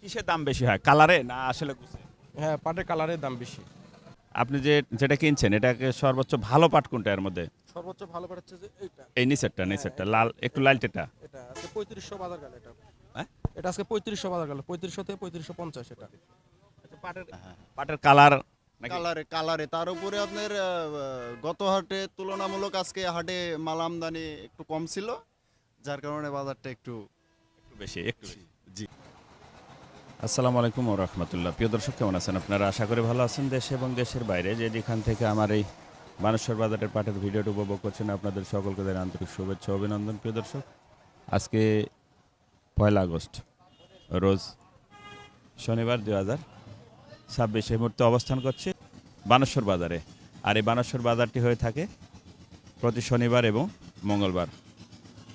কিসের দাম বেশি হয়, কালারে না আসলে গুছে? হ্যাঁ, পাটের কালারের দাম বেশি। আপনি যেটা কিনছেন এটাকে সর্বোচ্চ ভালো পাট কোনটা এর মধ্যে? সর্বোচ্চ ভালো পাট হচ্ছে যে এইটা। এই নিচেরটা হ্যাঁ, লাল, একটু লালটেটা। এটা আজকে 3500 বাজার গেল এটা। হ্যাঁ? এটা আজকে 3500 বাজার গেল। 3500 থেকে 3550 এটা। আচ্ছা, পাটের কালার নাকি? কালারে কালারে তার উপরে আপনার গত হাটে তুলনামূলক আজকে হাটে মাল আমদানি একটু কম ছিল, যার কারণে বাজারটা একটু একটু বেশি। জি। আসসালামু আলাইকুম ওয়া রাহমাতুল্লাহ। প্রিয় দর্শক, কেমন আছেন আপনারা? আশা করি ভালো আছেন। দেশে এবং দেশের বাইরে যেখান থেকে আমার এই বানেশ্বর বাজারের পাটের ভিডিওটি উপভোগ করছেন, আপনাদের সকলকে জানাই আন্তরিক শুভেচ্ছা ও অভিনন্দন। প্রিয় দর্শক, আজকে 1 আগস্ট, রোজ শনিবার 2026। এই মুহূর্তে অবস্থান করছি বানেশ্বর বাজারে। আর এই বানেশ্বর বাজারটি হয়ে থাকে প্রতি শনিবার এবং মঙ্গলবার।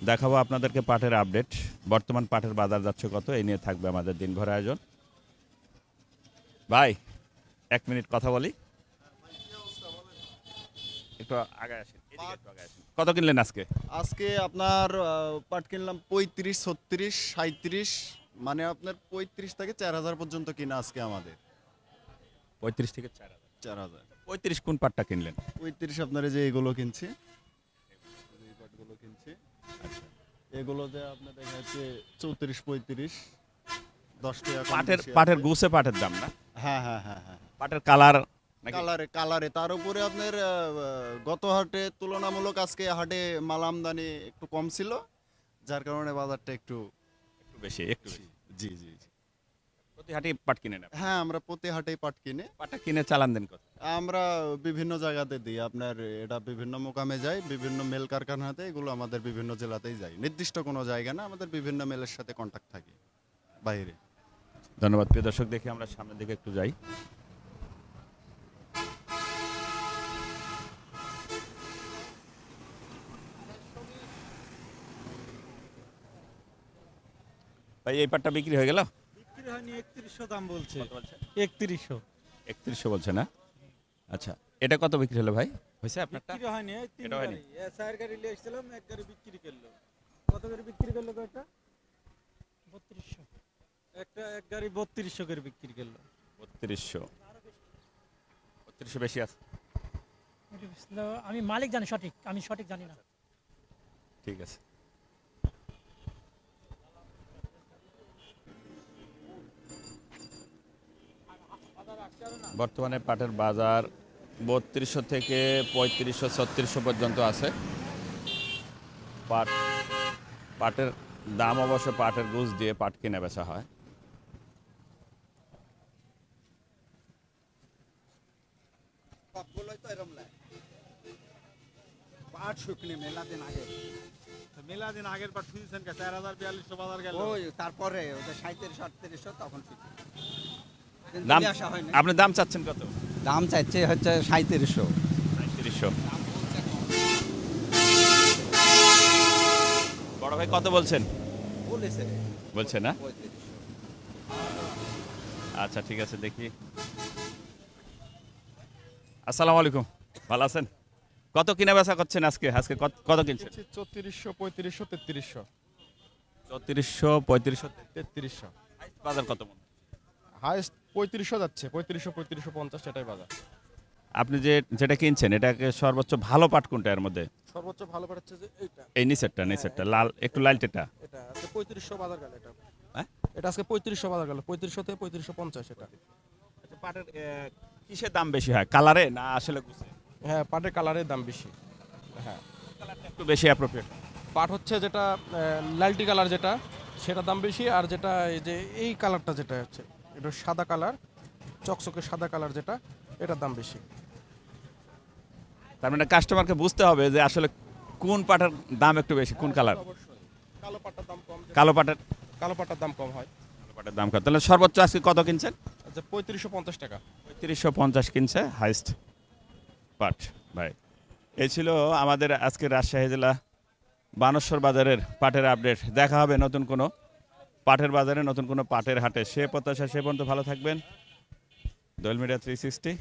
দেখাবো আপনাদেরকে পাটের আপডেট, বর্তমান পাটের বাজার যাচ্ছে কত, এই নিয়ে থাকবে আমাদের দিনভর আয়োজন। ভাই, 1 মিনিট কথা বলি। একটু আগায় আসেন, এদিকে একটু আগায় আসেন। কত কিনলেন আজকে? আজকে আপনার পাট কিনলাম 35, 36, 37, মানে আপনার 35 থেকে 4000 পর্যন্ত কিনা আজকে আমাদের। 35 থেকে 4,000। 4000 35 কোন পাটটা কিনলেন? 35 আপনার এই যে এগুলো কিনছি, এই পাটগুলো কিনছি। আচ্ছা, এগুলো যে আপনার দেখা যাচ্ছে 34, 35, 10 টাকা কম পাটের বেশি পাটের আছে। গুছে পাটের দাম না? হ্যাঁ হ্যাঁ হ্যাঁ হ্যাঁ পাটের কালার নাকি? কালারে কালারে তার উপরে আপনার গত হাটে তুলনামূলক আজকে হাটে মাল আমদানি একটু কম ছিল, যার কারণে বাজারটা একটু একটু বেশি। জি জি জি। প্রতি হাটে পাট কিনেন আপনি? হ্যাঁ, আমরা প্রতি হাটেই পাট কিনে পাটটা কিনে চালান দেন কত? আমরা বিভিন্ন জায়গাতে দিই, আপনার এটা বিভিন্ন মোকামে যায়, বিভিন্ন মেল কারখানাতে, এগুলো আমাদের বিভিন্ন জেলাতেই যায়, নির্দিষ্ট কোনো জায়গা না, আমাদের বিভিন্ন মেলের সাথে কন্টাক্ট থাকে বাইরে। ধন্যবাদ। প্রিয় দর্শক, দেখি আমরা সামনের দিকে একটু যাই। ভাই, এই পাটটা বিক্রি হয়ে গেল? বিক্রি হয়নি, 3100 দাম বলছে। কত বলছে? 3100 3100 বলছে না? আচ্ছা, এটা কত বিক্রি হলো ভাই? হয়েছে আপনারটা? বিক্রি হয়নি, এই তিন এটা হয়নি? গাড়ি এসআর গাড়ি নিয়ে এসেছিলাম, এক গাড়ি বিক্রি করলো। কত করে বিক্রি করলো কয়টা? 3200। একটা এক গাড়ি 3200 করে বিক্রি করলো। 3200। 3200 বেশি আছে। আমি মালিক জানি সঠিক, আমি সঠিক জানি না। ঠিক আছে। বর্তমানে পাটের বাজার 3200 থেকে 3500, 3600 পর্যন্ত আছে। পাট পাটের দাম অবশ্য পাটের গুছ দিয়ে পাট কিনে বেচা হয়। পাট শুকনি মেলা দিন আগে মেলা দিন আগের পাট শুনছেন 4000 4200 বাজার গেল। ওই তারপরে ওদের 37 38 তখন শুকনি দাম আসা হয়নি। আপনি দাম চাচ্ছেন কত? দাম চাইছে হচ্ছে 3700। 3500। বড় ভাই কত বলছেন? বলেছে বলছে না? 3500। আচ্ছা, ঠিক আছে, দেখি। আসসালামু আলাইকুম, ভালো আছেন? কত কিনা বেচা করছেন আজকে? আজকে কত কিনছেন? 3400, 3500, 3300, 3400, 3500, 3300। বাজার কত মন? হাইস্ট 3500 যাচ্ছে, 3500, 3550 এটাই বাজার। আপনি যেটা কিনছেন এটাকে সর্বোচ্চ ভালো পাট কোনটা এর মধ্যে? সর্বোচ্চ ভালো পাট হচ্ছে যে এইটা। এই নিচেরটা লাল, একটু লালটেটা। এটা আজকে 3500 বাজার গেল এটা। হ্যাঁ? এটা আজকে 3500 বাজার গেল। 3500 থেকে 3550 এটা। আচ্ছা, পাটের কিসের দাম বেশি হয়, কালারে না আসলে গুছে? হ্যাঁ, পাটের কালারের দাম বেশি। হ্যাঁ, কালারটা একটু বেশি অ্যাপ্রোপ্রিয়েট। পাট হচ্ছে যেটা লালটি কালার, যেটা সেটা দাম বেশি। আর যেটা এই যে এই কালারটা যেটা হচ্ছে, এটা সাদা কালার, চকচকে সাদা কালার, যেটা এটার দাম বেশি। তার মানে কাস্টমারকে বুঝতে হবে যে আসলে কোন পাটের দাম একটু বেশি, কোন কালার। অবশ্যই কালো পাটটার দাম কম। কালো পাটের কালো পাটটার দাম কম হয়। দাম কত? তাহলে সর্বোচ্চ আজকে কত কিনছেন? আচ্ছা, 3550 টাকা। 3550 কিনছে হাইস্ট পাট ভাই। এই ছিল আমাদের আজকে রাজশাহী জেলা বানেশ্বর বাজারের পাটের আপডেট। দেখা হবে নতুন কোনো পাটের বাজারে, নতুন কোনো পাটের হাটে। সে প্রত্যাশা, সে পর্যন্ত ভালো থাকবেন। দোয়েল মিডিয়া 360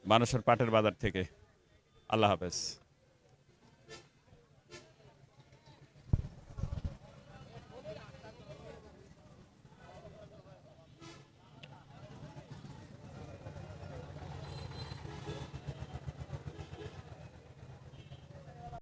বানেশ্বর পাটের বাজার থেকে। আল্লাহ হাফেজ।